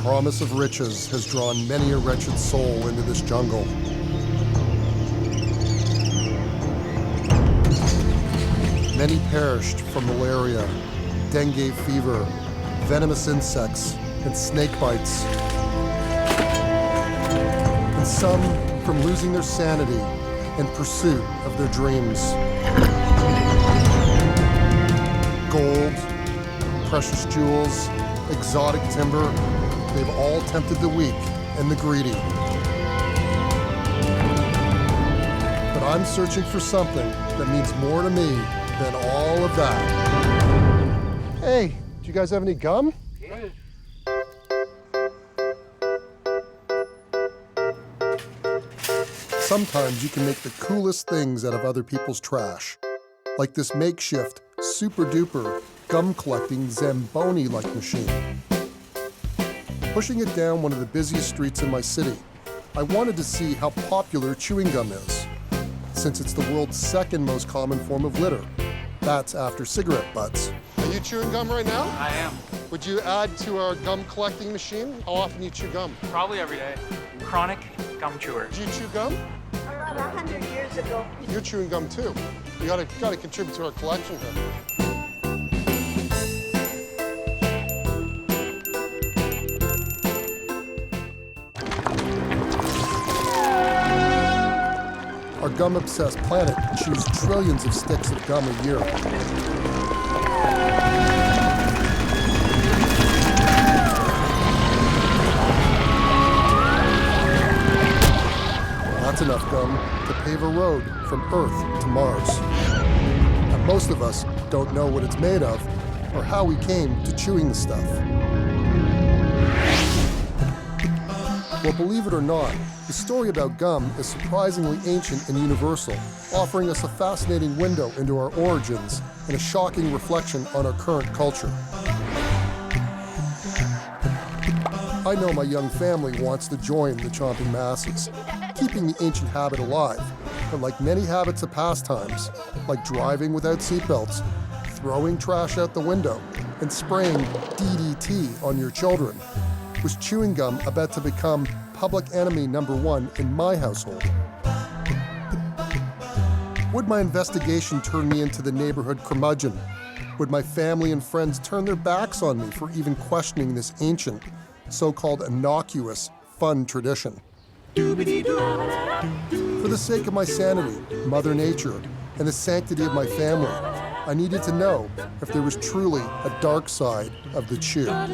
promise of riches has drawn many a wretched soul into this jungle. Many perished from malaria, dengue fever, venomous insects, and snake bites. And some from losing their sanity in pursuit of their dreams. Gold, precious jewels, exotic timber, they've all tempted the weak and the greedy. But I'm searching for something that means more to me than all of that. Hey, do you guys have any gum? Yeah. Sometimes you can make the coolest things out of other people's trash. Like this makeshift, super-duper, gum-collecting Zamboni-like machine. Pushing it down one of the busiest streets in my city, I wanted to see how popular chewing gum is, since it's the world's second most common form of litter. That's after cigarette butts. Are you chewing gum right now? I am. Would you add to our gum collecting machine? How often do you chew gum? Probably every day. Chronic gum chewer. Do you chew gum? Around 100 years ago. You're chewing gum too. You gotta contribute to our collection here. Our gum-obsessed planet chews trillions of sticks of gum a year. That's enough gum to pave a road from Earth to Mars. And most of us don't know what it's made of or how we came to chewing the stuff. Well, believe it or not, the story about gum is surprisingly ancient and universal, offering us a fascinating window into our origins and a shocking reflection on our current culture. I know my young family wants to join the chomping masses, keeping the ancient habit alive, but like many habits of pastimes, like driving without seatbelts, throwing trash out the window, and spraying DDT on your children, was chewing gum about to become public enemy #1 in my household? Would my investigation turn me into the neighborhood curmudgeon? Would my family and friends turn their backs on me for even questioning this ancient, so-called innocuous, fun tradition? For the sake of my sanity, Mother Nature, and the sanctity of my family, I needed to know if there was truly a dark side of the chew. Then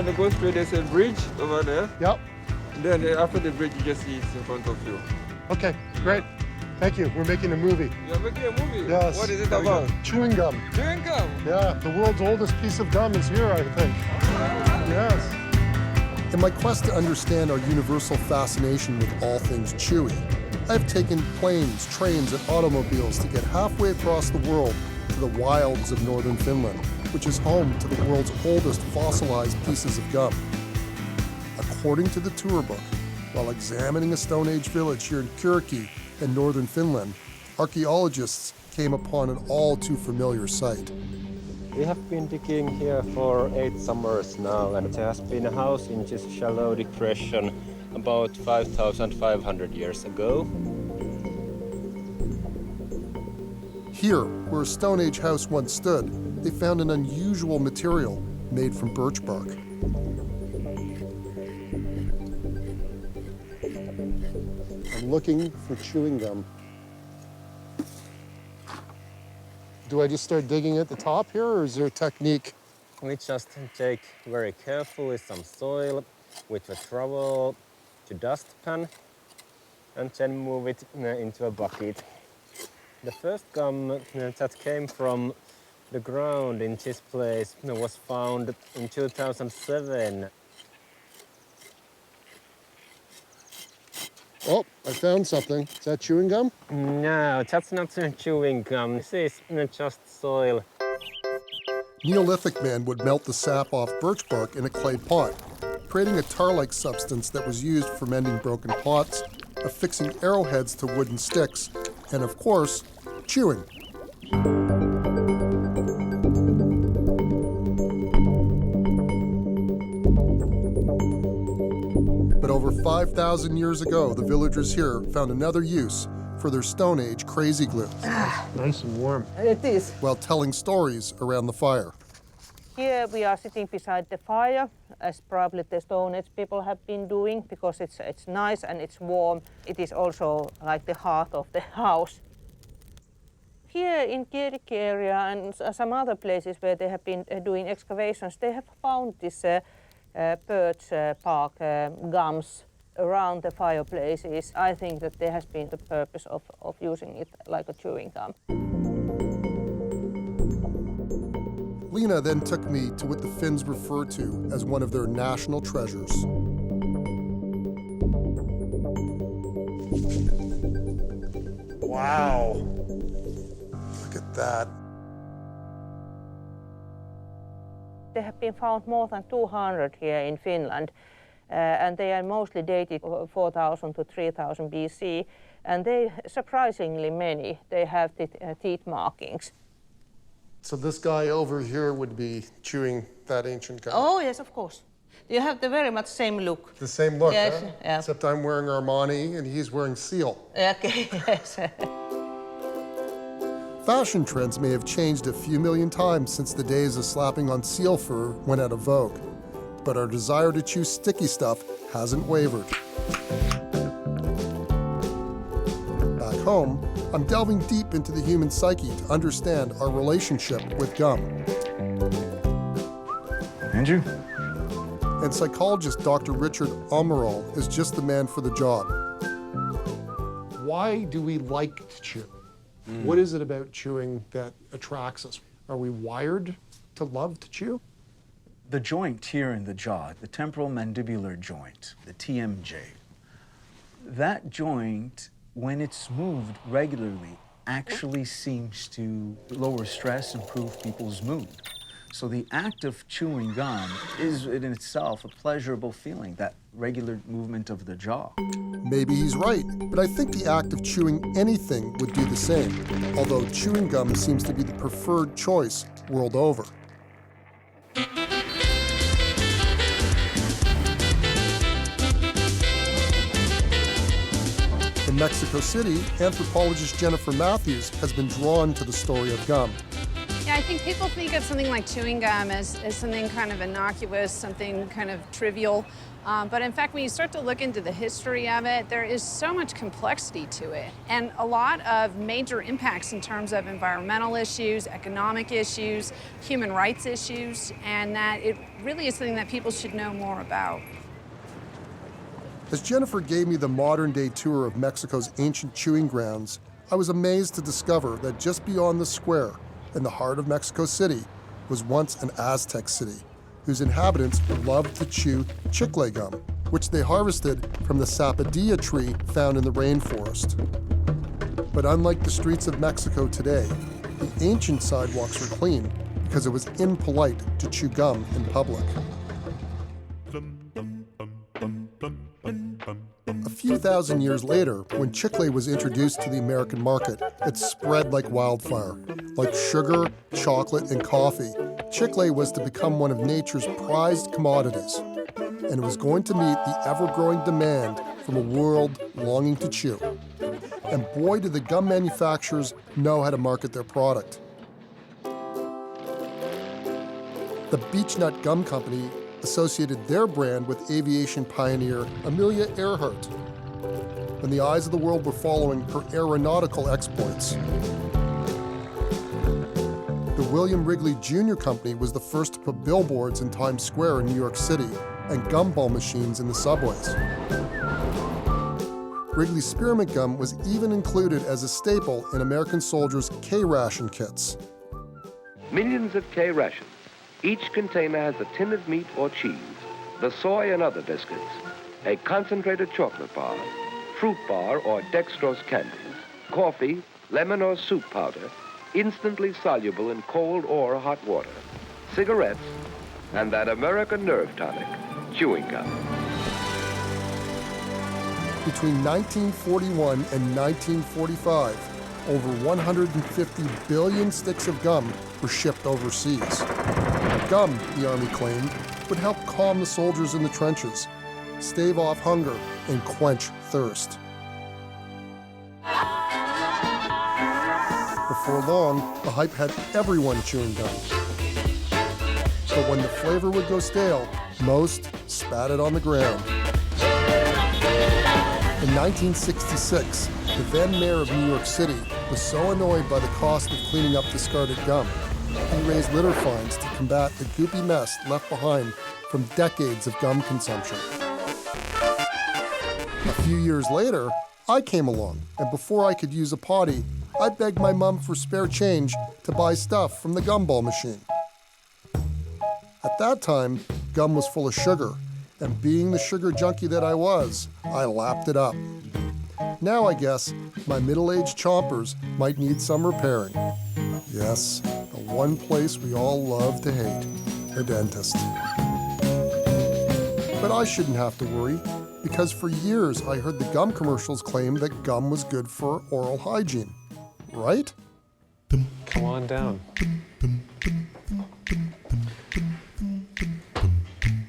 it goes through, there's a bridge over there. Yep. Then after the bridge, you just see it's in front of you. Okay, great. Thank you. We're making a movie. You're making a movie? Yes. What is it about? Chewing gum. Chewing gum? Yeah, the world's oldest piece of gum is here, I think. Yes. In my quest to understand our universal fascination with all things chewy, I've taken planes, trains, and automobiles to get halfway across the world to the wilds of northern Finland, which is home to the world's oldest fossilized pieces of gum. According to the tour book, while examining a Stone Age village here in Kyrki in northern Finland, archaeologists came upon an all too familiar sight. We have been digging here for 8 summers now, and there has been a house in this shallow depression about 5,500 years ago. Here, where a Stone Age house once stood, they found an unusual material made from birch bark. I'm looking for chewing gum. Do I just start digging at the top here, or is there a technique? We just take very carefully some soil with a trowel to dustpan and then move it into a bucket. The first gum that came from the ground in this place was found in 2007. Oh, I found something. Is that chewing gum? No, that's not chewing gum. This is just soil. Neolithic men would melt the sap off birch bark in a clay pot, creating a tar-like substance that was used for mending broken pots, affixing arrowheads to wooden sticks, and of course, chewing. But over 5,000 years ago, the villagers here found another use for their Stone Age crazy glue. Nice and warm. It is. While telling stories around the fire. Here we are sitting beside the fire, as probably the Stone Age people have been doing, because it's nice and it's warm. It is also like the heart of the house. Here in Chemerical area and some other places where they have been doing excavations, they have found this birch bark gums around the fireplaces. I think that there has been the purpose of using it like a chewing gum. Lena then took me to what the Finns refer to as one of their national treasures. Wow. Look at that. There have been found more than 200 here in Finland, and they are mostly dated 4,000 to 3,000 BC, and they, surprisingly many, they have the teeth markings. So this guy over here would be chewing that ancient gum. Oh, yes, of course. You have the very much same look. The same look, Yes, huh? yeah. Except I'm wearing Armani and he's wearing Seal. Okay, yes. Fashion trends may have changed a few million times since the days of slapping on seal fur went out of vogue, but our desire to chew sticky stuff hasn't wavered. Back home, I'm delving deep into the human psyche to understand our relationship with gum. Andrew? And psychologist Dr. Richard Amaral is just the man for the job. Why do we like to chew? What is it about chewing that attracts us? Are we wired to love to chew? The joint here in the jaw, the temporal mandibular joint, the TMJ, that joint, when it's moved regularly, actually seems to lower stress, improve people's mood. So the act of chewing gum is in itself a pleasurable feeling, that regular movement of the jaw. Maybe he's right, but I think the act of chewing anything would do the same, although chewing gum seems to be the preferred choice world over. In Mexico City, anthropologist Jennifer Matthews has been drawn to the story of gum. Yeah, I think people think of something like chewing gum as something kind of innocuous, something kind of trivial. But in fact, when you start to look into the history of it, there is so much complexity to it and a lot of major impacts in terms of environmental issues, economic issues, human rights issues, and that it really is something that people should know more about. As Jennifer gave me the modern-day tour of Mexico's ancient chewing grounds, I was amazed to discover that just beyond the square, in the heart of Mexico City, was once an Aztec city, whose inhabitants loved to chew chicle gum, which they harvested from the sapodilla tree found in the rainforest. But unlike the streets of Mexico today, the ancient sidewalks were clean because it was impolite to chew gum in public. A few thousand years later, when chicle was introduced to the American market, it spread like wildfire. Like sugar, chocolate, and coffee, chicle was to become one of nature's prized commodities. And it was going to meet the ever-growing demand from a world longing to chew. And boy, did the gum manufacturers know how to market their product. The Beechnut Gum Company associated their brand with aviation pioneer Amelia Earhart, when the eyes of the world were following her aeronautical exploits. The William Wrigley Jr. Company was the first to put billboards in Times Square in New York City and gumball machines in the subways. Wrigley's spearmint gum was even included as a staple in American soldiers' K-ration kits. Millions of K rations. Each container has a tin of meat or cheese, the soy and other biscuits, a concentrated chocolate bar, fruit bar or dextrose candies, coffee, lemon or soup powder, instantly soluble in cold or hot water. cigarettes, and that American nerve tonic, chewing gum. Between 1941 and 1945, over 150 billion sticks of gum were shipped overseas. Gum, the Army claimed, would help calm the soldiers in the trenches, stave off hunger, and quench thirst. Before long, the hype had everyone chewing gum. But when the flavor would go stale, most spat it on the ground. In 1966, the then mayor of New York City was so annoyed by the cost of cleaning up discarded gum, he raised litter fines to combat the goopy mess left behind from decades of gum consumption. A few years later, I came along, and before I could use a potty, I begged my mom for spare change to buy stuff from the gumball machine. At that time, gum was full of sugar, and being the sugar junkie that I was, I lapped it up. Now I guess my middle-aged chompers might need some repairing. Yes, the one place we all love to hate, the dentist. But I shouldn't have to worry, because for years I heard the gum commercials claim that gum was good for oral hygiene. Right? Come on down.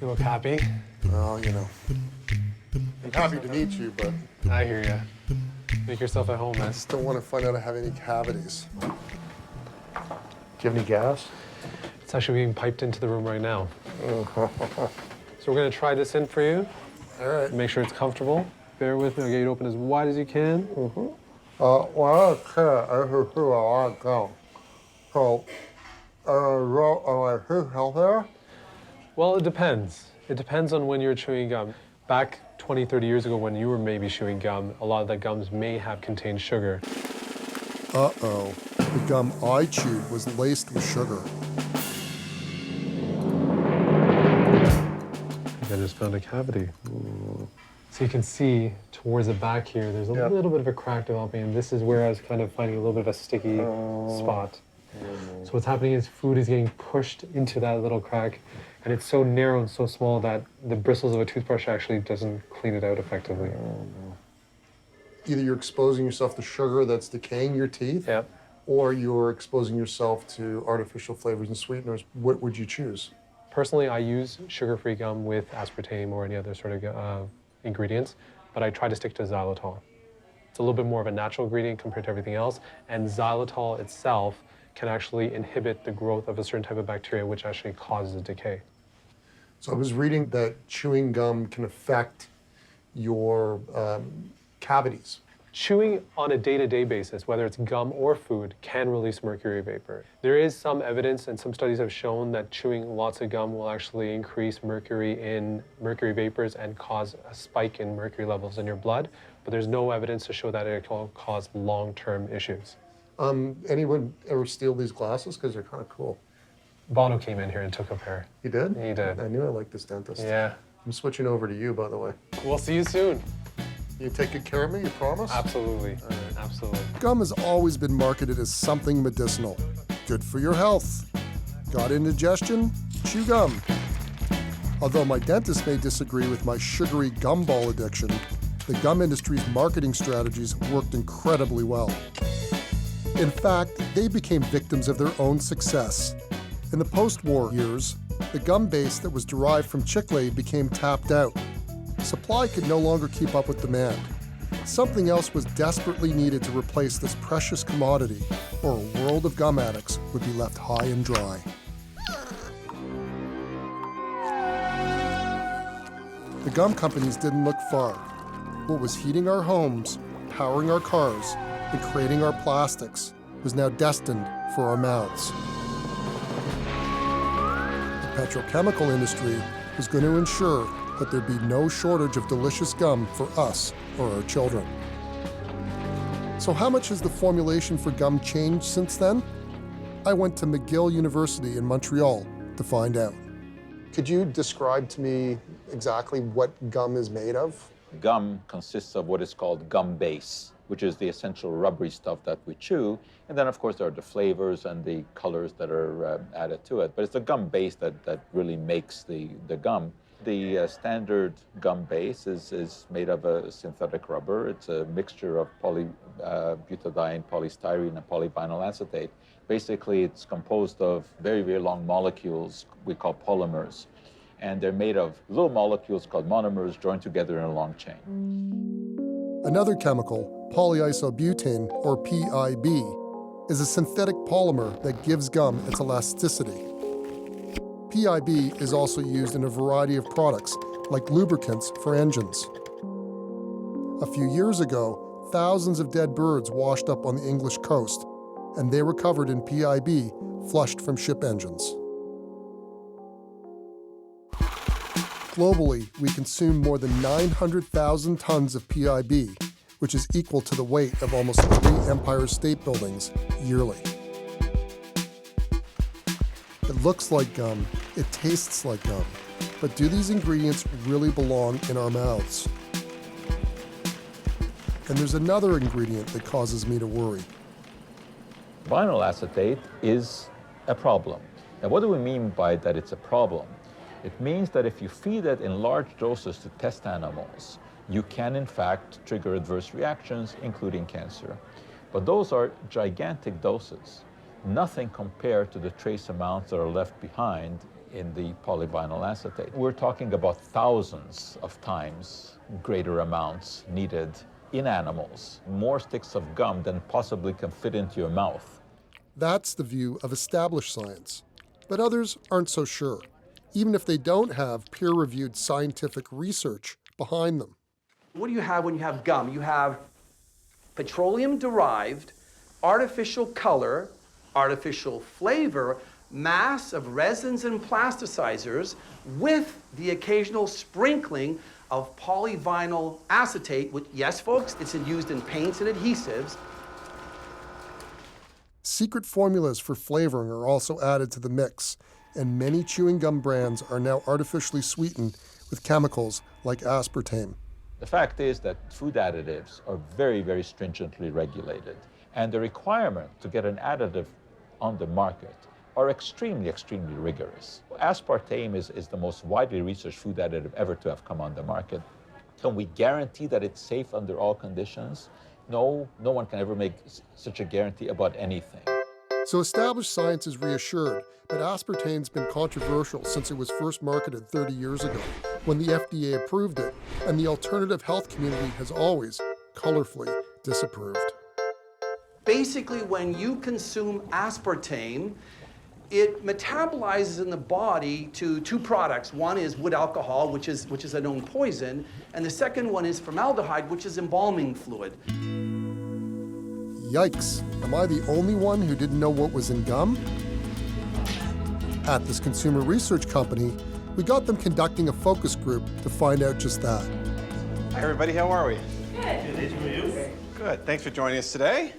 You look happy? Well, you know. I'm happy to meet you, but I hear ya. Make yourself at home, I man. still want to find out I have any cavities. Do you have any gas? It's actually being piped into the room right now. So we're gonna try this in for you. All right. Make sure it's comfortable. Bear with me, I'll get it open as wide as you can. Well, I can't do a lot of gum. So, who's healthier? Well, it depends. It depends on when you're chewing gum. Back 20, 30 years ago when you were maybe chewing gum, a lot of the gums may have contained sugar. Uh-oh. The gum I chewed was laced with sugar. I think I just found a cavity. So you can see towards the back here, there's a little bit of a crack developing, and this is where I was kind of finding a little bit of a sticky spot. So what's happening is food is getting pushed into that little crack, and it's so narrow and so small that the bristles of a toothbrush actually doesn't clean it out effectively. Either you're exposing yourself to sugar that's decaying your teeth, or you're exposing yourself to artificial flavors and sweeteners. What would you choose? Personally, I use sugar-free gum with aspartame or any other sort of ingredients, but I try to stick to xylitol. It's a little bit more of a natural ingredient compared to everything else, and xylitol itself can actually inhibit the growth of a certain type of bacteria, which actually causes decay. So I was reading that chewing gum can affect your cavities. Chewing on a day-to-day basis, whether it's gum or food, can release mercury vapor. There is some evidence and some studies have shown that chewing lots of gum will actually increase mercury in mercury vapors and cause a spike in mercury levels in your blood, but there's no evidence to show that it will cause long-term issues. Anyone ever steal these glasses? Because they're kind of cool. Bono came in here and took a pair. He did? He did. I knew I liked this dentist. Yeah. I'm switching over to you, by the way. We'll see you soon. You take good care of me, you promise? Absolutely. Absolutely. Gum has always been marketed as something medicinal. Good for your health. Got indigestion? Chew gum. Although my dentist may disagree with my sugary gumball addiction, the gum industry's marketing strategies worked incredibly well. In fact, they became victims of their own success. In the post-war years, the gum base that was derived from chicle became tapped out. Supply could no longer keep up with demand. Something else was desperately needed to replace this precious commodity, or a world of gum addicts would be left high and dry. The gum companies didn't look far. What was heating our homes, powering our cars, and creating our plastics was now destined for our mouths. The petrochemical industry was going to ensure that there'd be no shortage of delicious gum for us or our children. So how much has the formulation for gum changed since then? I went to McGill University in Montreal to find out. Could you describe to me exactly what gum is made of? Gum consists of what is called gum base. which is the essential rubbery stuff that we chew. And then, of course, there are the flavors and the colors that are added to it. But it's the gum base that really makes the gum. The standard gum base is made of a synthetic rubber. It's a mixture of polybutadiene, polystyrene, and polyvinyl acetate. Basically, it's composed of very, very long molecules we call polymers. And they're made of little molecules called monomers joined together in a long chain. Another chemical, polyisobutane, or PIB, is a synthetic polymer that gives gum its elasticity. PIB is also used in a variety of products, like lubricants for engines. A few years ago, thousands of dead birds washed up on the English coast, and they were covered in PIB flushed from ship engines. Globally, we consume more than 900,000 tons of PIB, which is equal to the weight of almost 3 Empire State Buildings yearly. It looks like gum, it tastes like gum, but do these ingredients really belong in our mouths? And there's another ingredient that causes me to worry. Vinyl acetate is a problem. Now, what do we mean by that it's a problem? It means that if you feed it in large doses to test animals, you can in fact trigger adverse reactions, including cancer. But those are gigantic doses, nothing compared to the trace amounts that are left behind in the polyvinyl acetate. We're talking about thousands of times greater amounts needed in animals, more sticks of gum than possibly can fit into your mouth. That's the view of established science, but others aren't so sure, even if they don't have peer-reviewed scientific research behind them. What do you have when you have gum? You have petroleum-derived, artificial color, artificial flavor, mass of resins and plasticizers with the occasional sprinkling of polyvinyl acetate, which, yes, folks, it's used in paints and adhesives. Secret formulas for flavoring are also added to the mix, and many chewing gum brands are now artificially sweetened with chemicals like aspartame. The fact is that food additives are very, very stringently regulated, and the requirement to get an additive on the market are extremely, extremely rigorous. Aspartame is the most widely researched food additive ever to have come on the market. Can we guarantee that it's safe under all conditions? No, no one can ever make such a guarantee about anything. So established science is reassured, but aspartame's been controversial since it was first marketed 30 years ago, when the FDA approved it, and the alternative health community has always, colorfully, disapproved. Basically, when you consume aspartame, it metabolizes in the body to 2 products. One is wood alcohol, which is a known poison, and the second one is formaldehyde, which is embalming fluid. Yikes, am I the only one who didn't know what was in gum? At this consumer research company, we got them conducting a focus group to find out just that. Hi everybody, how are we? Good. Good. Good, thanks for joining us today.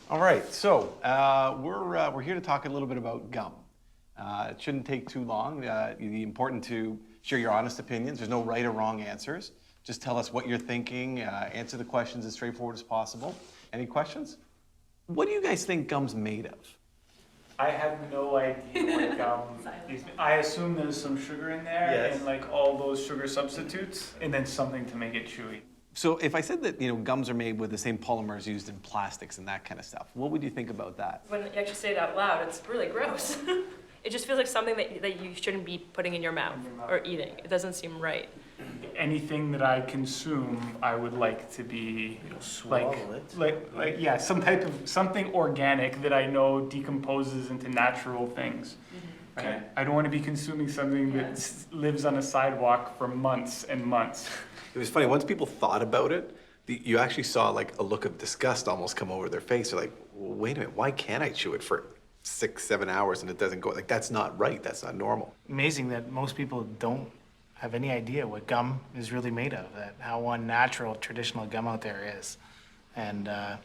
All right, so we're here to talk a little bit about gum. It shouldn't take too long. It's important to share your honest opinions. There's no right or wrong answers. Just tell us what you're thinking, answer the questions as straightforward as possible. Any questions? What do you guys think gum's made of? I have no idea what gum is. I assume there's some sugar in there, Yes. and like all those sugar substitutes, and then something to make it chewy. So if I said that gums are made with the same polymers used in plastics and that kind of stuff, what would you think about that? When you actually say it out loud, it's really gross. It just feels like something that you shouldn't be putting in your mouth or eating. It doesn't seem right. Anything that I consume, I would like to be like something organic that I know decomposes into natural things. Mm-hmm. Right? I don't want to be consuming something that lives on a sidewalk for months and months. It was funny, once people thought about it, you actually saw like a look of disgust almost come over their face. They're like, well, wait a minute, why can't I chew it for 6-7 hours and it doesn't go? Like, that's not right, that's not normal. Amazing that most people don't have any idea what gum is really made of, that how unnatural traditional gum out there is. And I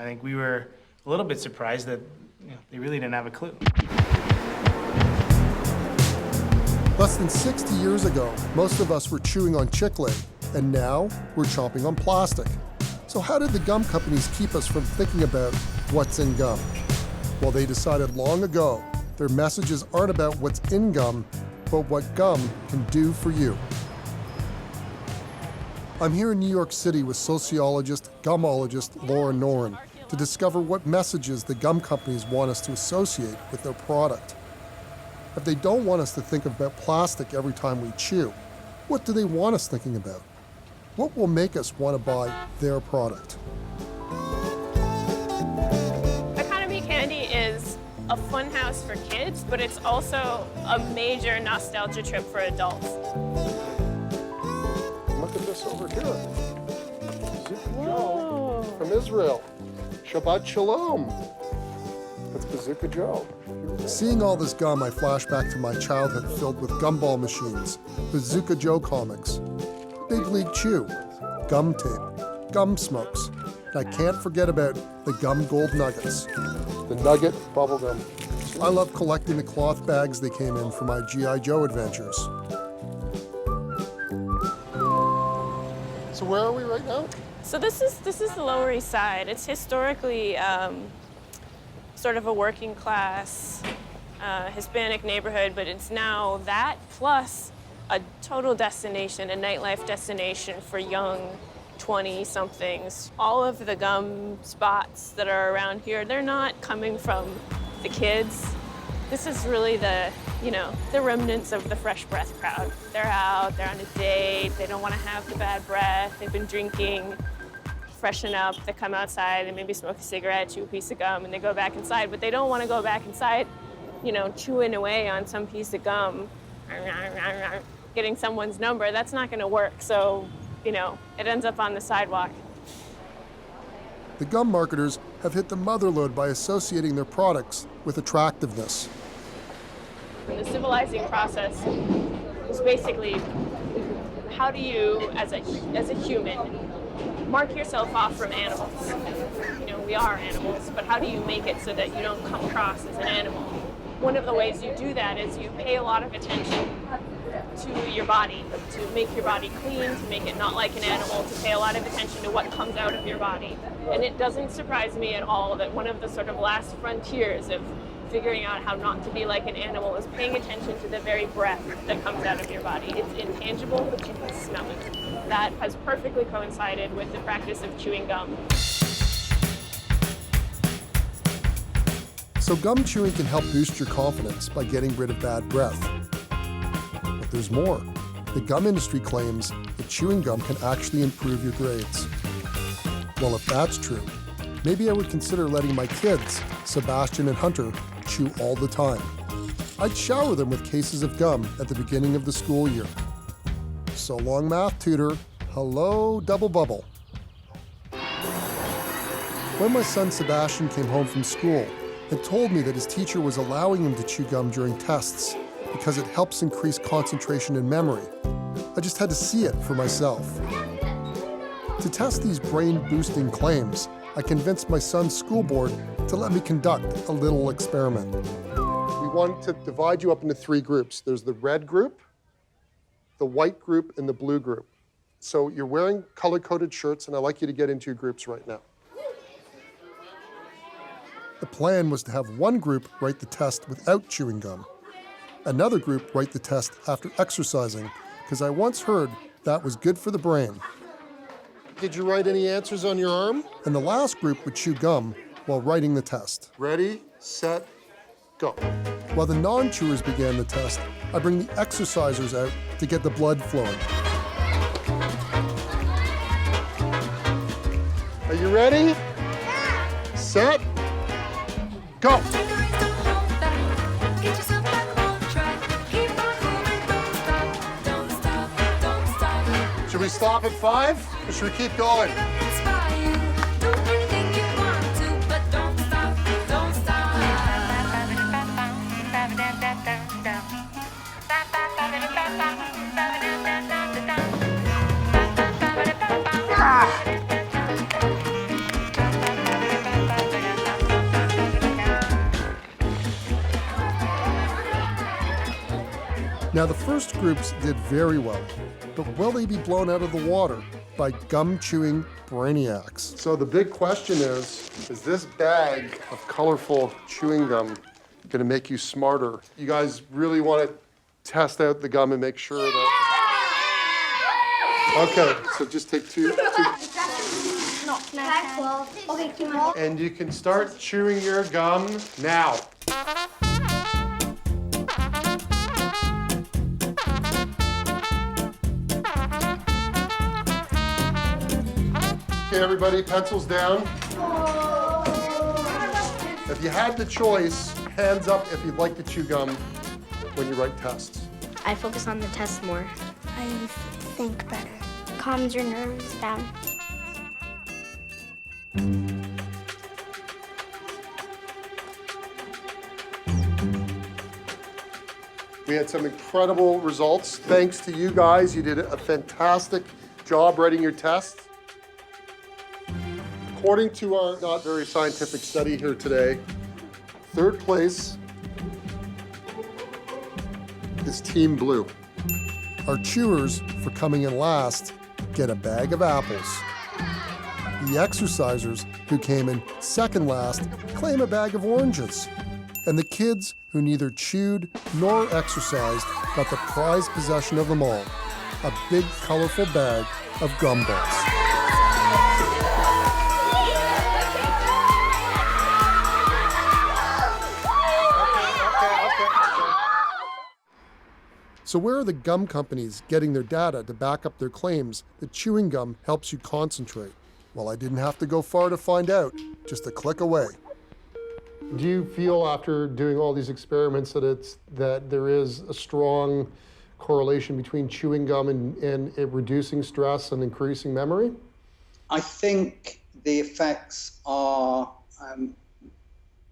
think we were a little bit surprised that they really didn't have a clue. Less than 60 years ago, most of us were chewing on chicle, and now we're chomping on plastic. So how did the gum companies keep us from thinking about what's in gum? Well, they decided long ago their messages aren't about what's in gum, but what gum can do for you. I'm here in New York City with sociologist, gumologist Laura Noren to discover what messages the gum companies want us to associate with their product. If they don't want us to think about plastic every time we chew, what do they want us thinking about? What will make us want to buy their product? Economy candy is a fun house for kids, but it's also a major nostalgia trip for adults. Look at this over here. Joe from Israel. Shabbat Shalom. That's Bazooka Joe. Seeing all this gum, I flash back to my childhood filled with gumball machines, Bazooka Joe comics, Big League Chew, gum tape, gum smokes, and I can't forget about the gum gold nuggets. The nugget bubblegum. I love collecting the cloth bags they came in for my G.I. Joe adventures. So where are we right now? So this is the Lower East Side. It's historically sort of a working class Hispanic neighborhood, but it's now that plus a total destination, a nightlife destination for young 20-somethings. All of the gum spots that are around here, they're not coming from the kids. This is really the remnants of the fresh breath crowd. They're out, they're on a date, they don't want to have the bad breath, they've been drinking, freshen up, they come outside, they maybe smoke a cigarette, chew a piece of gum, and they go back inside, but they don't want to go back inside, chewing away on some piece of gum, getting someone's number. That's not going to work, so, it ends up on the sidewalk. The gum marketers have hit the mother lode by associating their products with attractiveness. And the civilizing process is basically, how do you, as a human, mark yourself off from animals? We are animals, but how do you make it so that you don't come across as an animal? One of the ways you do that is you pay a lot of attention to your body, to make your body clean, to make it not like an animal, to pay a lot of attention to what comes out of your body. And it doesn't surprise me at all that one of the sort of last frontiers of figuring out how not to be like an animal is paying attention to the very breath that comes out of your body. It's intangible, but you can smell it. That has perfectly coincided with the practice of chewing gum. So gum chewing can help boost your confidence by getting rid of bad breath. But there's more. The gum industry claims that chewing gum can actually improve your grades. Well, if that's true, maybe I would consider letting my kids, Sebastian and Hunter, chew all the time. I'd shower them with cases of gum at the beginning of the school year. So long, math tutor. Hello, double bubble. When my son Sebastian came home from school and told me that his teacher was allowing him to chew gum during tests because it helps increase concentration and memory, I just had to see it for myself. To test these brain-boosting claims, I convinced my son's school board to let me conduct a little experiment. We want to divide you up into 3 groups. There's the red group, the white group, and the blue group. So you're wearing color-coded shirts, and I'd like you to get into your groups right now. The plan was to have one group write the test without chewing gum, another group write the test after exercising, because I once heard that was good for the brain. Did you write any answers on your arm? And the last group would chew gum while writing the test. Ready, set, go. While the non-chewers began the test, I bring the exercisers out to get the blood flowing. Are you ready? Yeah. Set, go. Should we stop at 5 or should we keep going? Now, the first groups did very well, but will they be blown out of the water by gum-chewing brainiacs. So the big question is this bag of colorful chewing gum gonna make you smarter? You guys really want to test out the gum and make sure that... Okay, so just take two. And you can start chewing your gum now. Okay, everybody, pencils down. If you had the choice, hands up if you'd like to chew gum when you write tests. I focus on the test more. I think better. Calms your nerves down. We had some incredible results. Thanks to you guys. You did a fantastic job writing your tests. According to our not very scientific study here today, third place is Team Blue. Our chewers, for coming in last, get a bag of apples. The exercisers, who came in second last, claim a bag of oranges. And the kids, who neither chewed nor exercised, got the prized possession of them all, a big, colorful bag of gumballs. So where are the gum companies getting their data to back up their claims that chewing gum helps you concentrate? Well, I didn't have to go far to find out, just a click away. Do you feel after doing all these experiments that there is a strong correlation between chewing gum and it reducing stress and increasing memory? I think the effects are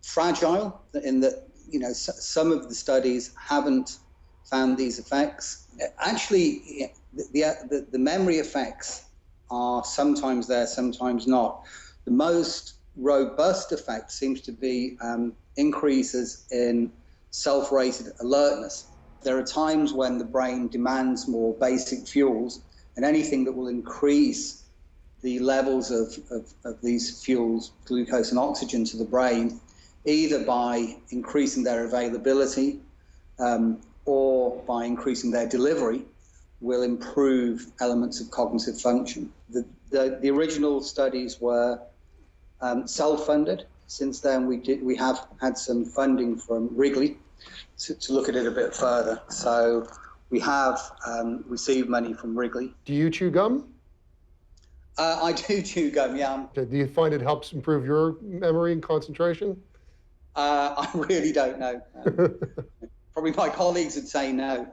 fragile in that, some of the studies haven't found these effects. Actually, the memory effects are sometimes there, sometimes not. The most robust effect seems to be increases in self-rated alertness. There are times when the brain demands more basic fuels, and anything that will increase the levels of these fuels, glucose and oxygen, to the brain, either by increasing their availability or by increasing their delivery, will improve elements of cognitive function. The original studies were self-funded. Since then, we have had some funding from Wrigley to look at it a bit further. So we have received money from Wrigley. Do you chew gum? I do chew gum, yeah. Okay. Do you find it helps improve your memory and concentration? I really don't know. Probably my colleagues would say no.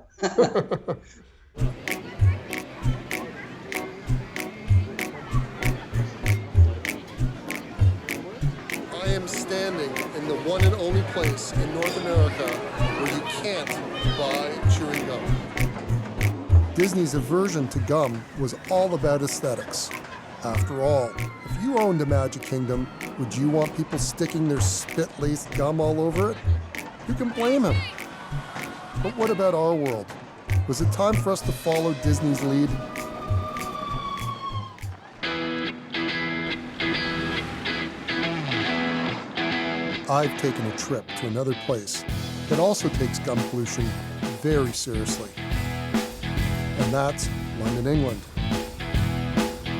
I am standing in the one and only place in North America where you can't buy chewing gum. Disney's aversion to gum was all about aesthetics. After all, if you owned a Magic Kingdom, would you want people sticking their spit-laced gum all over it? Who can blame him? But what about our world? Was it time for us to follow Disney's lead? I've taken a trip to another place that also takes gum pollution very seriously. And that's London, England.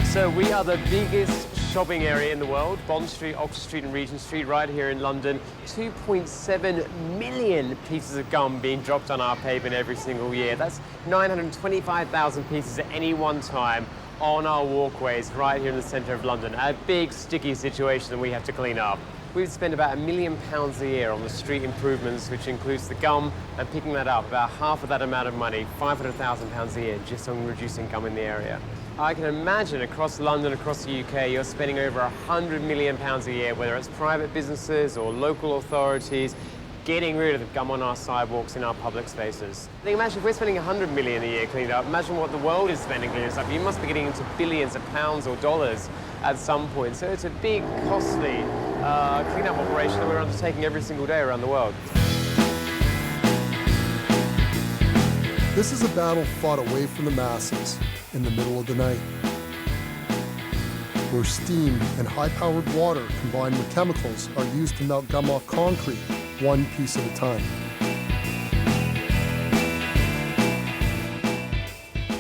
So we are the biggest shopping area in the world, Bond Street, Oxford Street and Regent Street, right here in London. 2.7 million pieces of gum being dropped on our pavement every single year. That's 925,000 pieces at any one time on our walkways right here in the centre of London. A big sticky situation that we have to clean up. We would spend about £1 million a year on the street improvements, which includes the gum and picking that up, about half of that amount of money, £500,000 a year, just on reducing gum in the area. I can imagine across London, across the UK, you're spending over £100 million a year, whether it's private businesses or local authorities, getting rid of the gum on our sidewalks in our public spaces. I think imagine if we're spending £100 million a year cleaning up, imagine what the world is spending cleaning up. You must be getting into billions of pounds or dollars at some point. So it's a big, costly cleanup operation that we're undertaking every single day around the world. This is a battle fought away from the masses in the middle of the night. where steam and high-powered water combined with chemicals are used to melt gum off concrete, one piece at a time.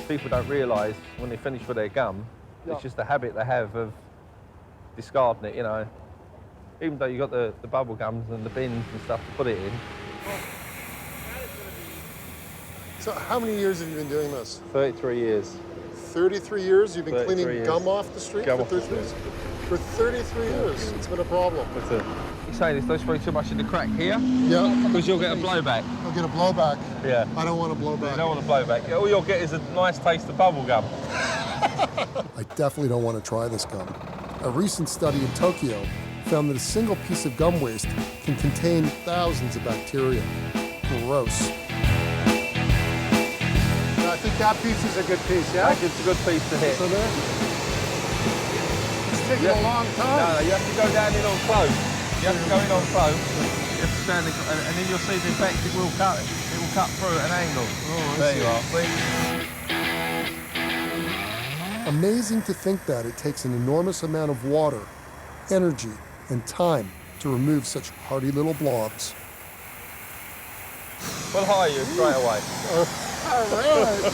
People don't realise when they finish with their gum, it's just a habit they have of discarding it, you know. Even though you've got the bubble gums and the bins and stuff to put it in. So how many years have you been doing this? 33 years. 33 years? You've been cleaning years. gum off the street Gum for off the 33 years? For 33 years, it's been a problem. That's it. You're saying this, don't spray too much in the crack here? Yeah. Because you'll get a blowback. You'll get a blowback. Yeah. I don't want a You blowback. don't want a blowback. All you'll get is a nice taste of bubble gum. I definitely don't want to try this gum. A recent study in Tokyo found that a single piece of gum waste can contain thousands of bacteria. Gross. I think that piece is a good piece, yeah? It's a good piece to hit. So there. It's taking a long time. No, you have to go down in on close. You have to go in on close. You have to stand and then you'll see the effect it will cut. It will cut through at an angle. Oh, there you are. See? Amazing to think that it takes an enormous amount of water, energy, and time to remove such hardy little blobs. We'll hire you straight away. All right.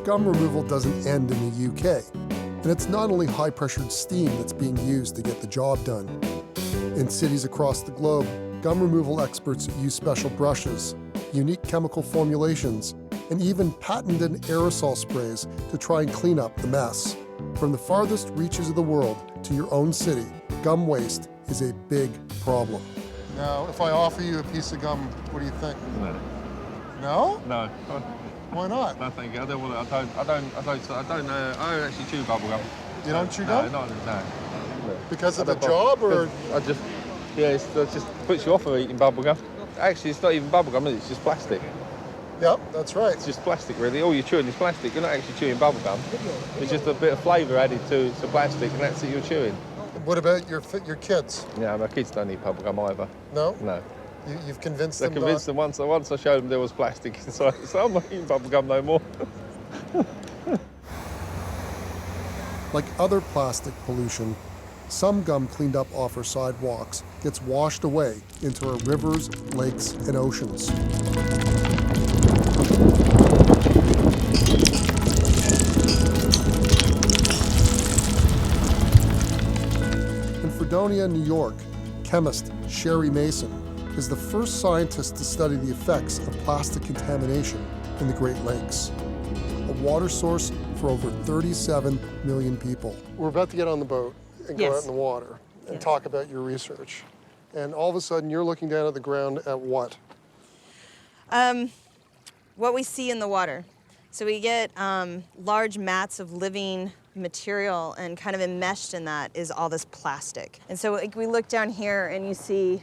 Gum removal doesn't end in the UK, and it's not only high-pressured steam that's being used to get the job done. In cities across the globe, gum removal experts use special brushes, unique chemical formulations, and even patented aerosol sprays to try and clean up the mess. From the farthest reaches of the world to your own city, gum waste is a big problem. Now, if I offer you a piece of gum, what do you think? No. No? No. Why not? No, thank you. I don't want to. I don't actually chew bubble gum. You don't chew gum? No. Because of the job, or? It just puts you off of eating bubble gum. Actually, it's not even bubble gum, is it? It's just plastic. Yep, that's right. It's just plastic, really. All you're chewing is plastic. You're not actually chewing bubble gum. It's just a bit of flavour added to plastic, and that's it you're chewing. What about your kids? Yeah, my kids don't eat bubble gum either. No? No. You've convinced They're them convinced them once I showed them there was plastic inside, so I'm not eating bubble gum no more. Like other plastic pollution, some gum cleaned up off our sidewalks gets washed away into our rivers, lakes, and oceans. In Fredonia, New York, chemist Sherry Mason is the first scientist to study the effects of plastic contamination in the Great Lakes, a water source for over 37 million people. We're about to get on the boat and go Yes. out in the water and talk about your research. And all of a sudden, you're looking down at the ground at what? What we see in the water. So we get large mats of living material, and kind of enmeshed in that is all this plastic. And so like, we look down here and you see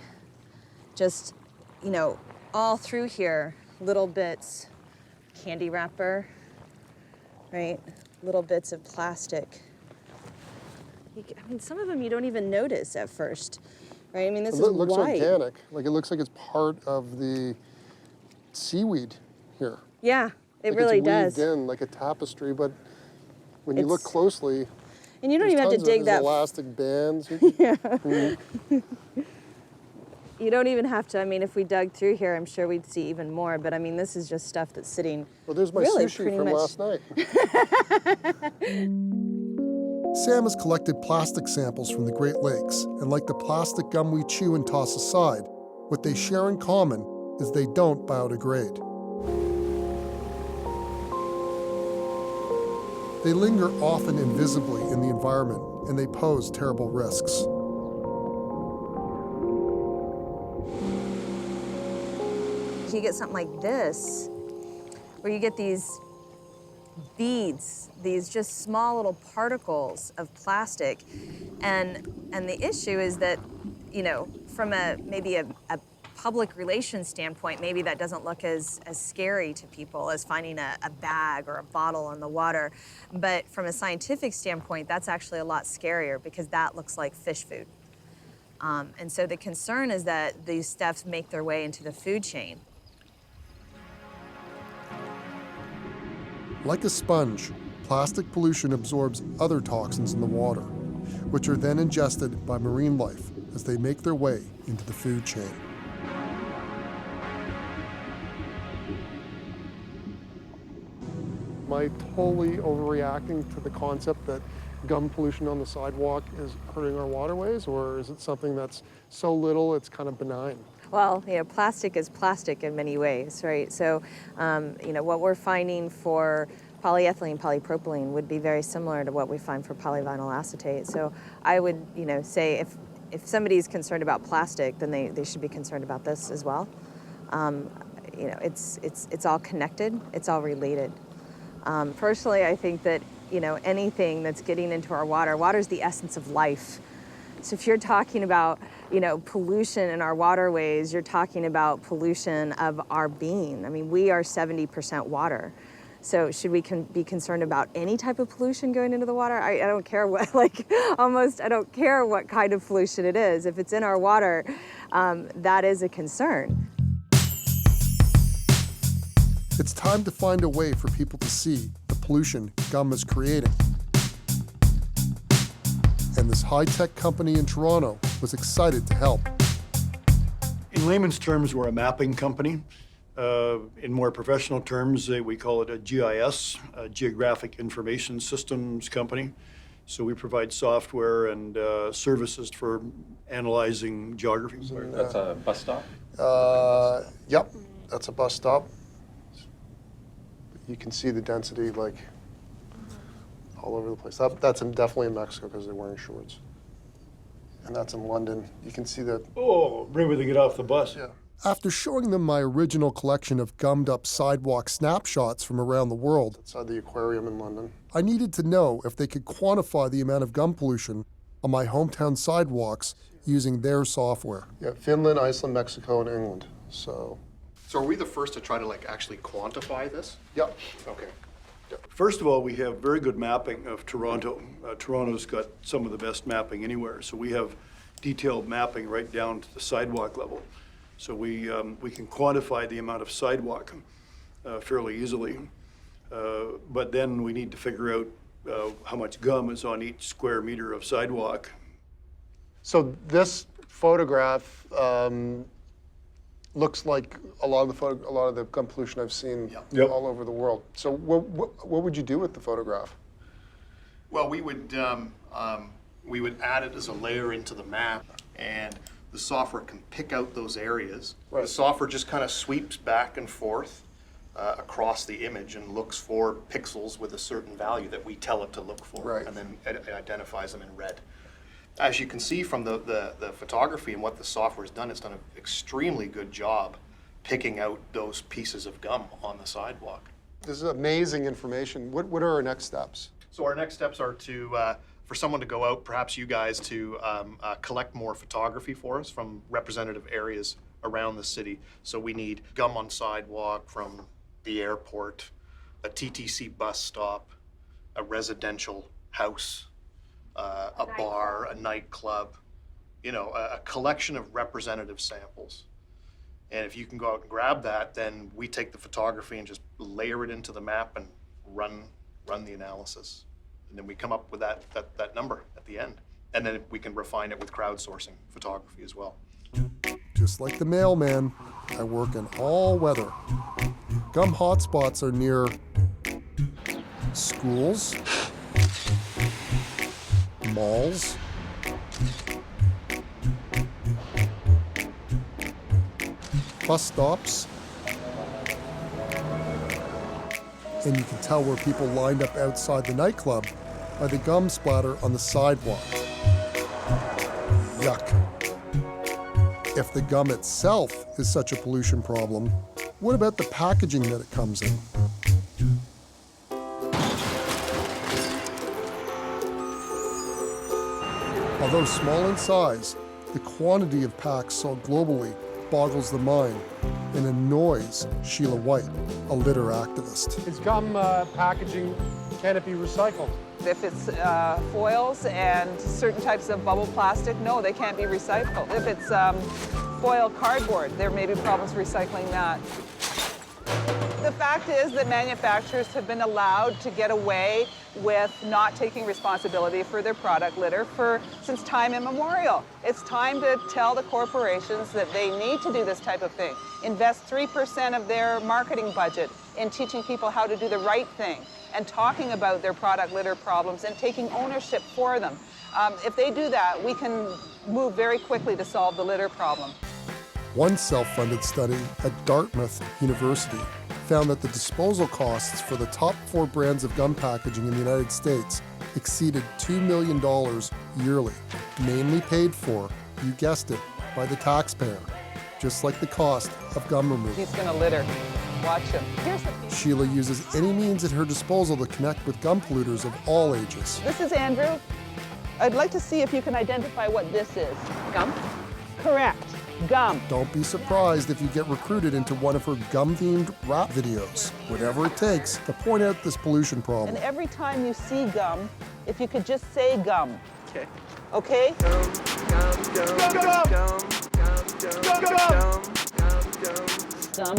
just, you know, all through here, little bits, candy wrapper, right? Little bits of plastic. I mean, some of them you don't even notice at first, right? I mean, this It is looks white. organic. Like it looks like it's part of the seaweed here. Yeah, it Like really it's does. weaved in like a tapestry, but when you look It's- closely, And you don't there's even have to tons of dig that. elastic bands. Yeah. Mm. You don't even have to. I mean, if we dug through here, I'm sure we'd see even more. But I mean, this is just stuff that's sitting. Well, there's my really sushi pretty from much. last night. Sam has collected plastic samples from the Great Lakes, and like the plastic gum we chew and toss aside, what they share in common is they don't biodegrade. They linger often invisibly in the environment, and they pose terrible risks. You get something like this, where you get these beads, these just small little particles of plastic, and the issue is that, you know, from maybe a public relations standpoint, maybe that doesn't look as scary to people as finding a bag or a bottle in the water, but from a scientific standpoint, that's actually a lot scarier because that looks like fish food. And so the concern is that these stuffs make their way into the food chain. Like a sponge, Plastic pollution absorbs other toxins in the water, which are then ingested by marine life as they make their way into the food chain. Am I totally overreacting to the concept that gum pollution on the sidewalk is hurting our waterways, or is it something that's so little it's kind of benign? Well, plastic is plastic in many ways, right? So, what we're finding for polyethylene, polypropylene would be very similar to what we find for polyvinyl acetate. So I would, say if somebody's concerned about plastic, then they should be concerned about this as well. It's all connected, it's all related. Personally, I think that, anything that's getting into our water is the essence of life. So if you're talking about, pollution in our waterways, you're talking about pollution of our being. I mean, we are 70% water. So should we be concerned about any type of pollution going into the water? I don't care what, I don't care what kind of pollution it is. If it's in our water, that is a concern. It's time to find a way for people to see the pollution gum is creating. And this high-tech company in Toronto was excited to help. In layman's terms, we're a mapping company. In more professional terms, we call it a GIS, a Geographic Information Systems company. So we provide software and services for analyzing geography. That's a bus stop? Yep, that's a bus stop. You can see the density all over the place. That's definitely in Mexico because they're wearing shorts. And that's in London. You can see that. Oh, right when they get off the bus. Yeah. After showing them my original collection of gummed-up sidewalk snapshots from around the world, outside the aquarium in London, I needed to know if they could quantify the amount of gum pollution on my hometown sidewalks using their software. Yeah, Finland, Iceland, Mexico, and England. So are we the first to try to actually quantify this? Yep. Okay. First of all, we have very good mapping of Toronto. Toronto's got some of the best mapping anywhere. So we have detailed mapping right down to the sidewalk level. So we can quantify the amount of sidewalk fairly easily. But then we need to figure out how much gum is on each square meter of sidewalk. So this photograph looks like a lot of the gum pollution I've seen all over the world. So what would you do with the photograph? Well, we would add it as a layer into the map, and the software can pick out those areas. Right. The software just kind of sweeps back and forth across the image and looks for pixels with a certain value that we tell it to look for, right. And then it identifies them in red. As you can see from the photography and what the software has done, it's done an extremely good job picking out those pieces of gum on the sidewalk. This is amazing information. What are our next steps? So our next steps are to, for someone to go out, perhaps you guys, to collect more photography for us from representative areas around the city. So we need gum on sidewalk from the airport, a TTC bus stop, a residential house, a bar, a nightclub, a collection of representative samples. And if you can go out and grab that, then we take the photography and just layer it into the map and run the analysis. And then we come up with that number at the end. And then we can refine it with crowdsourcing photography as well. Just like the mailman, I work in all weather. Gum hotspots are near schools, malls, bus stops, and you can tell where people lined up outside the nightclub by the gum splatter on the sidewalk. Yuck. If the gum itself is such a pollution problem, what about the packaging that it comes in? Although small in size, the quantity of packs sold globally boggles the mind and annoys Sheila White, a litter activist. Is gum packaging, can it be recycled? If it's foils and certain types of bubble plastic, no, they can't be recycled. If it's foil cardboard, there may be problems recycling that. The fact is that manufacturers have been allowed to get away with not taking responsibility for their product litter since time immemorial. It's time to tell the corporations that they need to do this type of thing. Invest 3% of their marketing budget in teaching people how to do the right thing and talking about their product litter problems and taking ownership for them. If they do that, we can move very quickly to solve the litter problem. One self-funded study at Dartmouth University found that the disposal costs for the top 4 brands of gum packaging in the United States exceeded $2 million yearly, mainly paid for, you guessed it, by the taxpayer, just like the cost of gum removal. He's gonna litter. Watch him. Sheila uses any means at her disposal to connect with gum polluters of all ages. This is Andrew. I'd like to see if you can identify what this is. Gum? Correct. Gum. Don't be surprised if you get recruited into one of her gum-themed rap videos, whatever it takes to point out this pollution problem. And every time you see gum, if you could just say gum. Okay. Okay? Gum,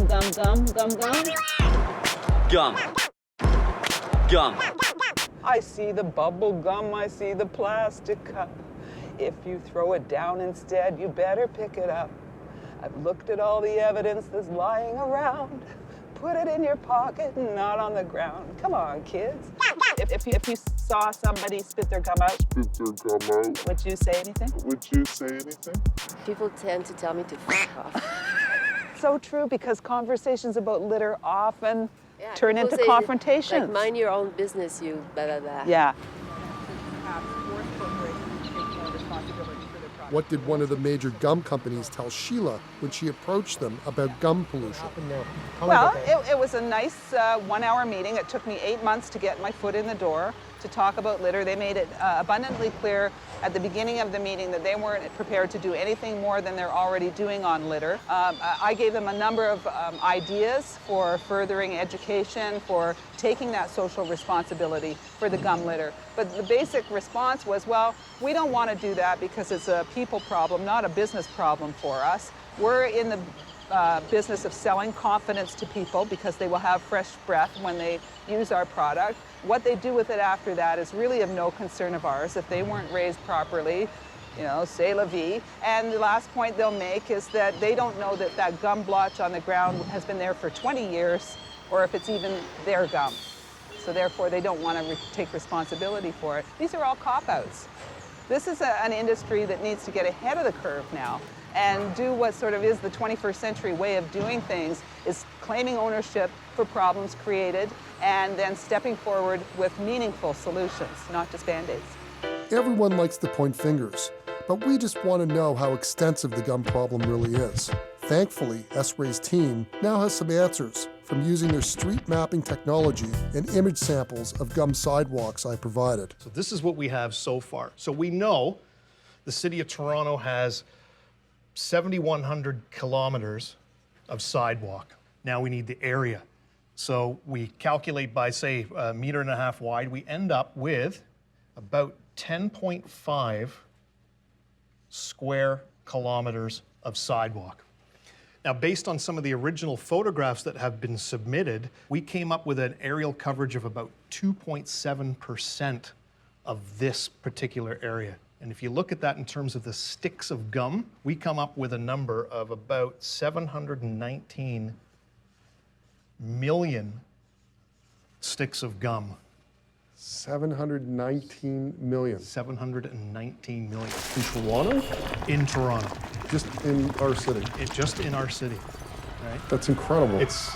gum, gum, gum, gum. Gum. Gum. I see the bubble gum, I see the plastic cup. If you throw it down instead, you better pick it up. I've looked at all the evidence that's lying around. Put it in your pocket and not on the ground. Come on, kids. If you saw somebody spit their gum out, would you say anything? Would you say anything? People tend to tell me to fuck off. So true, because conversations about litter often Yeah, turn people into say, confrontations. Like, mind your own business, you blah, blah, blah. Yeah. What did one of the major gum companies tell Sheila when she approached them about gum pollution? Well, it was a nice 1-hour meeting. It took me 8 months to get my foot in the door to talk about litter. They made it abundantly clear at the beginning of the meeting that they weren't prepared to do anything more than they're already doing on litter. I gave them a number of ideas for furthering education, for taking that social responsibility for the gum litter. But the basic response was, well, we don't want to do that because it's a people problem, not a business problem for us. We're in the business of selling confidence to people because they will have fresh breath when they use our product. What they do with it after that is really of no concern of ours. If they weren't raised properly, you know, c'est la vie. And the last point they'll make is that they don't know that that gum blotch on the ground has been there for 20 years or if it's even their gum. So therefore they don't want to take responsibility for it. These are all cop-outs. This is an industry that needs to get ahead of the curve now and do what sort of is the 21st century way of doing things, is claiming ownership for problems created and then stepping forward with meaningful solutions, not just Band-Aids. Everyone likes to point fingers, but we just want to know how extensive the gum problem really is. Thankfully, S-Ray's team now has some answers from using their street mapping technology and image samples of gum sidewalks I provided. So this is what we have so far. So we know the city of Toronto has 7,100 kilometers of sidewalk. Now we need the area. So we calculate by, say, 1.5 meters wide. We end up with about 10.5 square kilometers of sidewalk. Now, based on some of the original photographs that have been submitted, we came up with an aerial coverage of about 2.7% of this particular area. And if you look at that in terms of the sticks of gum, we come up with a number of about 719 million sticks of gum. 719 million. 719 million. In Toronto? In Toronto. Just in our city? Just in our city, right? That's incredible. It's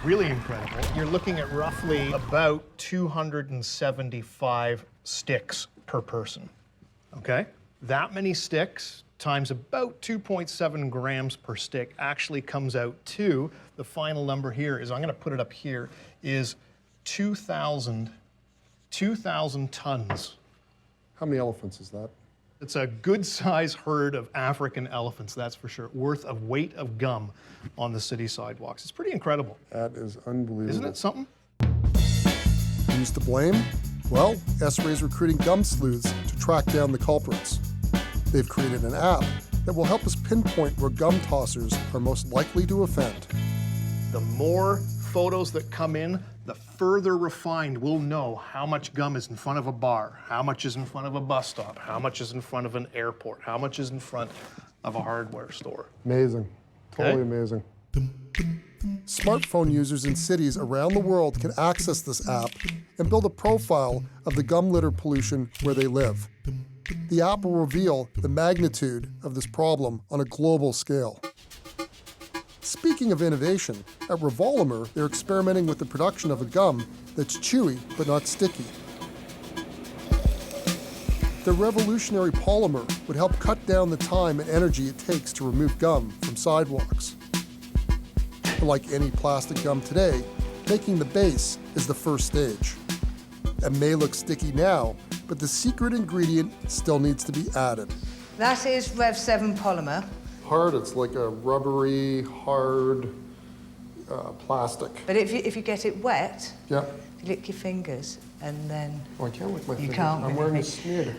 really incredible. You're looking at roughly about 275 sticks per person, okay? That many sticks times about 2.7 grams per stick actually comes out to, the final number here is, I'm gonna put it up here, is 2,000 tons. How many elephants is that? It's a good-sized herd of African elephants, that's for sure, worth of weight of gum on the city sidewalks. It's pretty incredible. That is unbelievable. Isn't it something? Who's to blame? Well, S-Ray's recruiting gum sleuths to track down the culprits. They've created an app that will help us pinpoint where gum tossers are most likely to offend. The more photos that come in, the further refined we'll know how much gum is in front of a bar, how much is in front of a bus stop, how much is in front of an airport, how much is in front of a hardware store. Amazing. Totally Okay. amazing. Smartphone users in cities around the world can access this app and build a profile of the gum litter pollution where they live. The app will reveal the magnitude of this problem on a global scale. Speaking of innovation, at Revolimer, they're experimenting with the production of a gum that's chewy but not sticky. The revolutionary polymer would help cut down the time and energy it takes to remove gum from sidewalks. Like any plastic gum today, making the base is the first stage. It may look sticky now, but the secret ingredient still needs to be added. That is Rev 7 polymer. Hard, it's like a rubbery, hard plastic. But if you get it wet, Yeah. you lick your fingers and then Oh, I can't lick my you fingers. can't. I'm wearing really. a smear.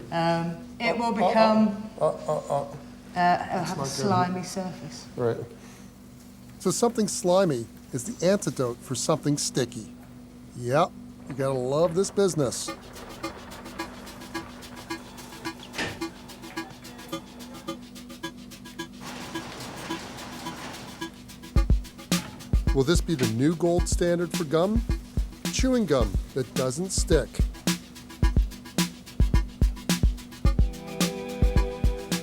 It will become It'll have a not good. slimy surface. Right. So something slimy is the antidote for something sticky. Yep, you gotta love this business. Will this be the new gold standard for gum? Chewing gum that doesn't stick.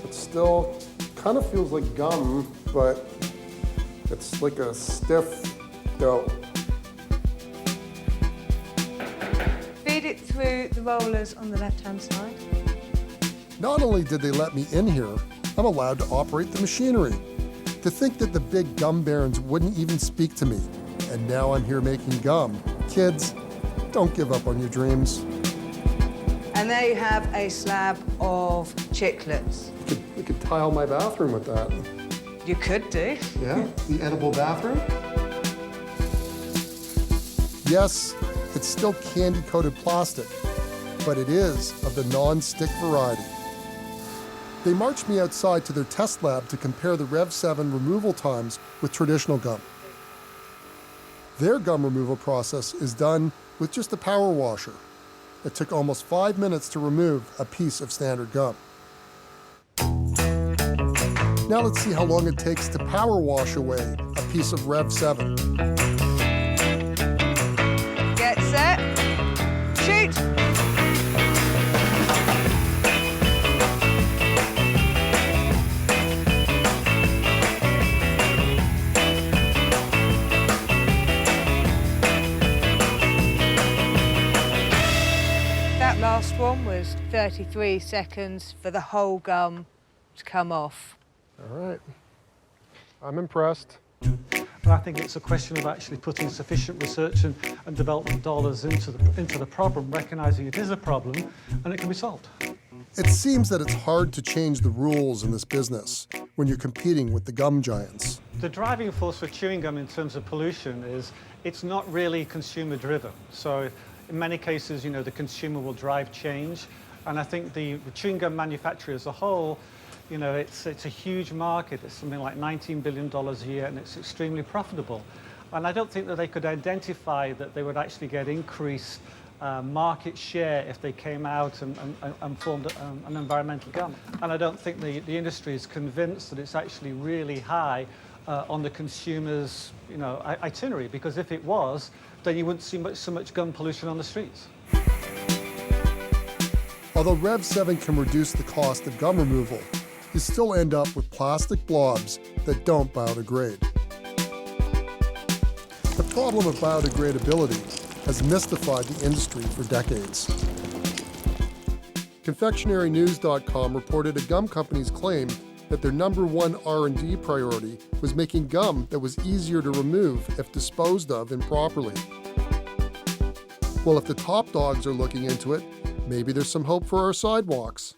It still kind of feels like gum, but it's like a stiff dough. Feed it through the rollers on the left-hand side. Not only did they let me in here, I'm allowed to operate the machinery. To think that the big gum barons wouldn't even speak to me, and now I'm here making gum. Kids, don't give up on your dreams. And there you have a slab of chiclets. You could tile my bathroom with that. You could do. Yeah, the edible bathroom. Yes, it's still candy-coated plastic, but it is of the non-stick variety. They marched me outside to their test lab to compare the Rev 7 removal times with traditional gum. Their gum removal process is done with just a power washer. It took almost 5 minutes to remove a piece of standard gum. Now let's see how long it takes to power wash away a piece of Rev 7. Get set. Shoot. That last one was 33 seconds for the whole gum to come off. All right. I'm impressed. But I think it's a question of actually putting sufficient research and development dollars into the problem, recognizing it is a problem, and it can be solved. It seems that it's hard to change the rules in this business when you're competing with the gum giants. The driving force for chewing gum in terms of pollution is it's not really consumer driven. So in many cases, the consumer will drive change. And I think the chewing gum manufacturer as a whole, it's a huge market. It's something like $19 billion a year, and it's extremely profitable. And I don't think that they could identify that they would actually get increased market share if they came out and formed an environmental gum. And I don't think the industry is convinced that it's actually really high on the consumer's itinerary, because if it was, then you wouldn't see so much gum pollution on the streets. Although Rev 7 can reduce the cost of gum removal, you still end up with plastic blobs that don't biodegrade. The problem of biodegradability has mystified the industry for decades. ConfectionaryNews.com reported a gum company's claim that their #1 R&D priority was making gum that was easier to remove if disposed of improperly. Well, if the top dogs are looking into it, maybe there's some hope for our sidewalks.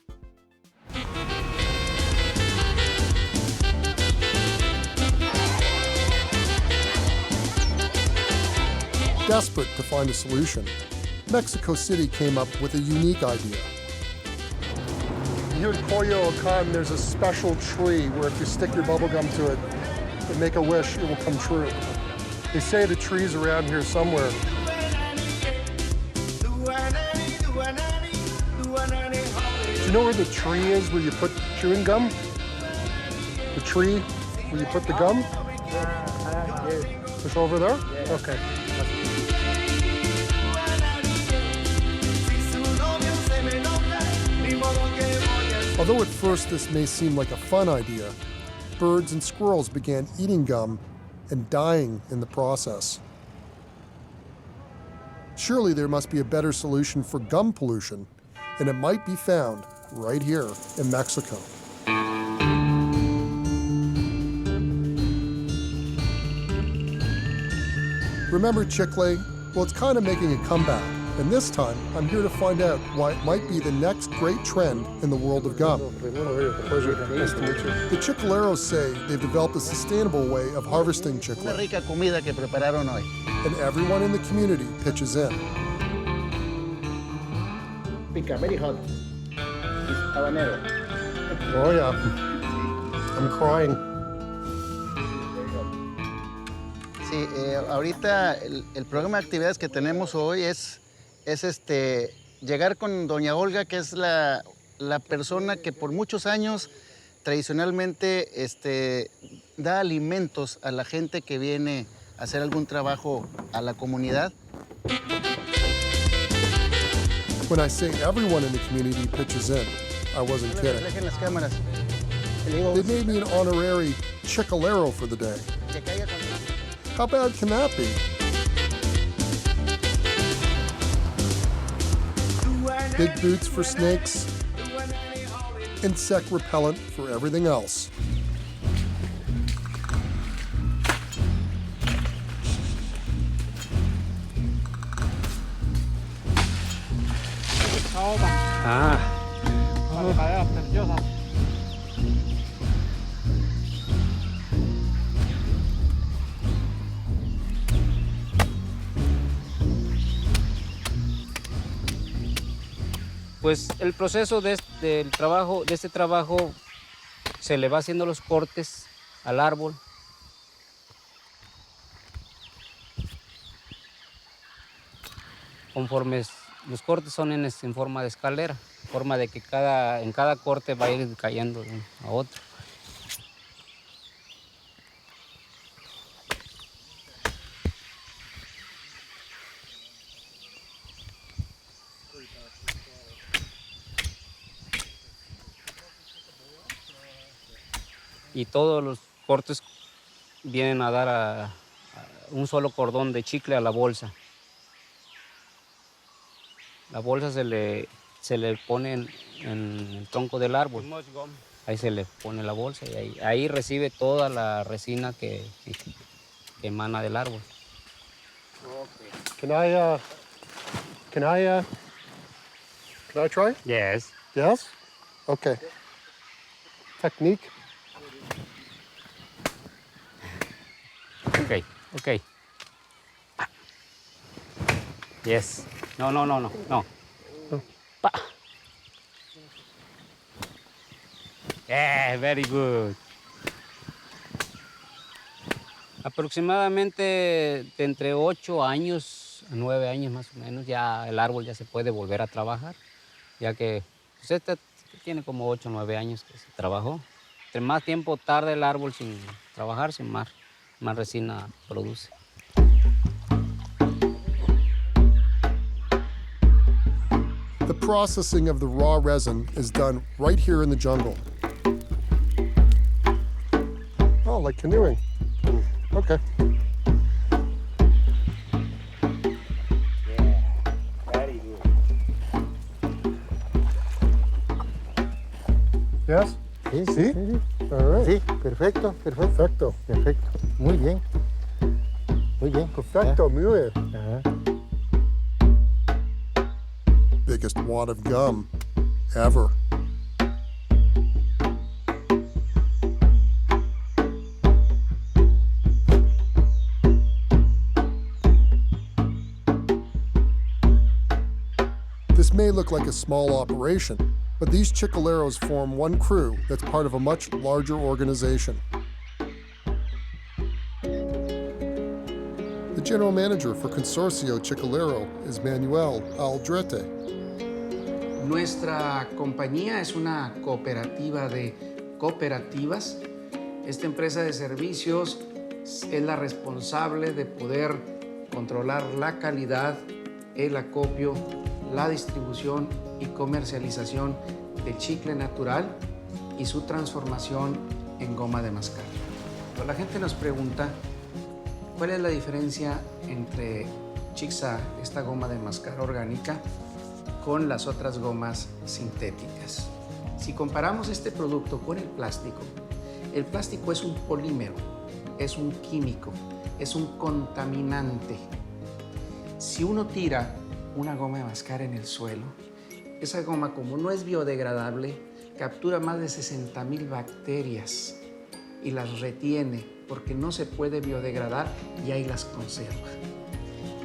Desperate to find a solution, Mexico City came up with a unique idea. Here in Coyoacán, there's a special tree where if you stick your bubble gum to it and make a wish, it will come true. They say the tree's around here somewhere. Do you know where the tree is where you put chewing gum? The tree where you put the gum? It's over there? Okay. Although at first this may seem like a fun idea, birds and squirrels began eating gum and dying in the process. Surely there must be a better solution for gum pollution, and it might be found right here in Mexico. Remember chicle? Well, it's kind of making a comeback, and this time I'm here to find out why it might be the next great trend in the world of gum. Nice to meet you. The chicleros say they've developed a sustainable way of harvesting chicle. Una rica comida que prepararon hoy. And everyone in the community pitches in. Pica, very hot. It's habanero. Oh yeah, I'm crying. Sí, ahorita el programa de actividades que tenemos hoy es llegar con doña Olga, que es la persona que por muchos años tradicionalmente da alimentos a la gente que viene a hacer algún trabajo a la comunidad. When I say everyone in the community pitches in, I wasn't kidding. Dejen las cámaras. They made me an honorary chicalero for the day. How bad can that be? Big boots for snakes, insect repellent for everything else. Pues el proceso de este trabajo se le va haciendo los cortes al árbol. Conforme los cortes son en forma de escalera, forma de que en cada corte va a ir cayendo a otro. Y todos los cortes vienen a dar a un solo cordón de chicle a la bolsa. La bolsa se le pone en el tronco del árbol. Ahí se le pone la bolsa y ahí recibe toda la resina que emana del árbol. Can I try? Yes. Yes? Okay. Technique? Okay. Yes. No. Pa. Yeah, very good. Aproximadamente de entre 8 años a 9 años más o menos, ya el árbol ya se puede volver a trabajar, ya que pues este tiene como 8 o 9 años que se trabajó. Entre más tiempo tarda el árbol sin trabajarse, más resina produce. The processing of the raw resin is done right here in the jungle. Oh, like canoeing. Okay. Very good. Yes? Sí. All right. Sí, perfecto. Muy bien. Perfecto, muy bien. Ajá. Biggest wad of gum ever. This may look like a small operation, but these chicoleros form one crew that's part of a much larger organization. general manager for Consorcio Chicalero is Manuel Aldrete. Nuestra compañía es una cooperativa de cooperativas. Esta empresa de servicios es la responsable de poder controlar la calidad, el acopio, la distribución y comercialización del chicle natural y su transformación en goma de mascar. Pero la gente nos pregunta cuál es la diferencia entre Chixa, esta goma de mascar orgánica, con las otras gomas sintéticas. Si comparamos este producto con el plástico es un polímero, es un químico, es un contaminante. Si uno tira una goma de mascar en el suelo, esa goma, como no es biodegradable, captura más de 60,000 bacterias y las retiene porque no se puede biodegradar y ahí las conserva.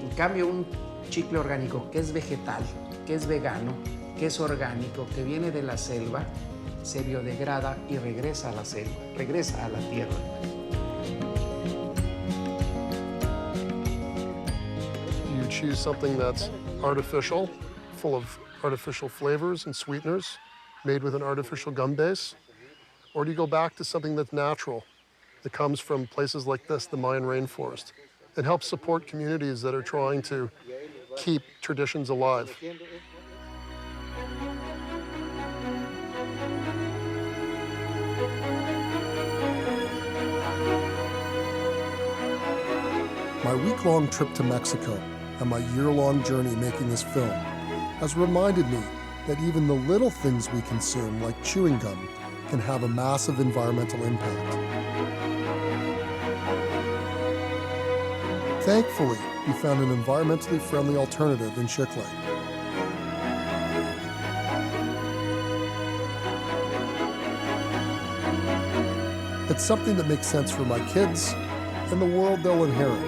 En cambio, un chicle orgánico que es vegetal, que es vegano, que es orgánico, que viene de la selva, se biodegrada y regresa a la selva, regresa a la tierra. You choose something that's artificial, full of artificial flavors and sweeteners, made with an artificial gum base, or do you go back to something that's natural, that comes from places like this, the Mayan rainforest? It helps support communities that are trying to keep traditions alive. My week-long trip to Mexico and my year-long journey making this film has reminded me that even the little things we consume, like chewing gum, can have a massive environmental impact. Thankfully, we found an environmentally friendly alternative in Chicle. It's something that makes sense for my kids and the world they'll inherit.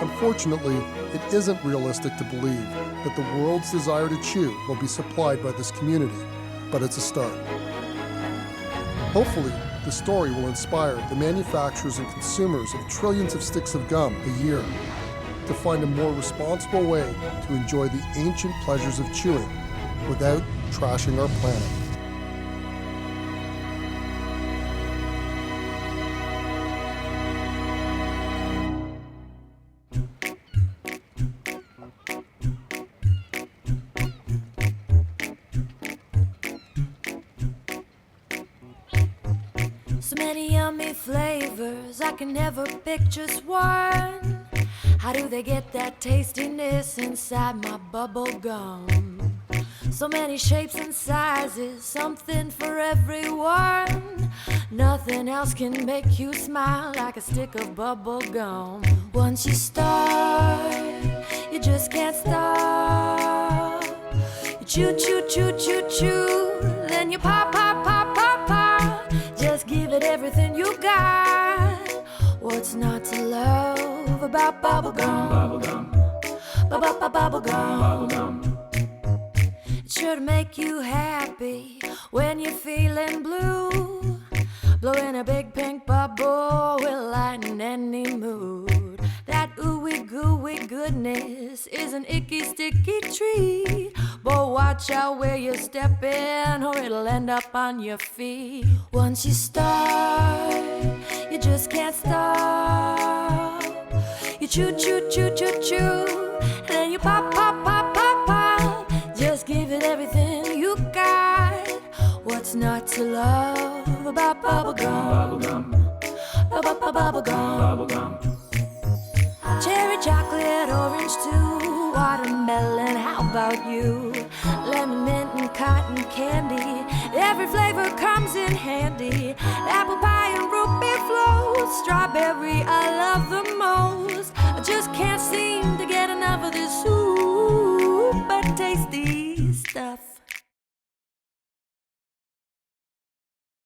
Unfortunately, it isn't realistic to believe that the world's desire to chew will be supplied by this community, but it's a start. Hopefully, the story will inspire the manufacturers and consumers of trillions of sticks of gum a year to find a more responsible way to enjoy the ancient pleasures of chewing without trashing our planet. So many yummy flavors, I can never pick just one. How do they get that tastiness inside my bubble gum? So many shapes and sizes, something for everyone. Nothing else can make you smile like a stick of bubble gum. Once you start, you just can't stop. You chew, chew, chew, chew, chew, then you pop, pop, pop, pop, pop. Just give it everything you got. What's not to love about bubble gum? Bubble gum. Bubble gum. Bubble gum. It's sure to make you happy when you're feeling blue. Blowing a big pink bubble will lighten any mood. That ooey gooey goodness is an icky sticky treat. But watch out where you're stepping or it'll end up on your feet. Once you start, you just can't stop. You chew, chew, chew, chew, chew, and then you pop, pop, pop, pop, pop. Just give it everything you got. What's not to love about bubble gum? Bubble gum. Bubble gum. Bubble gum. Cherry, chocolate, orange too, watermelon, how about you? Lemon, mint, and cotton candy, every flavor comes in handy. Apple pie and root beer float, strawberry, I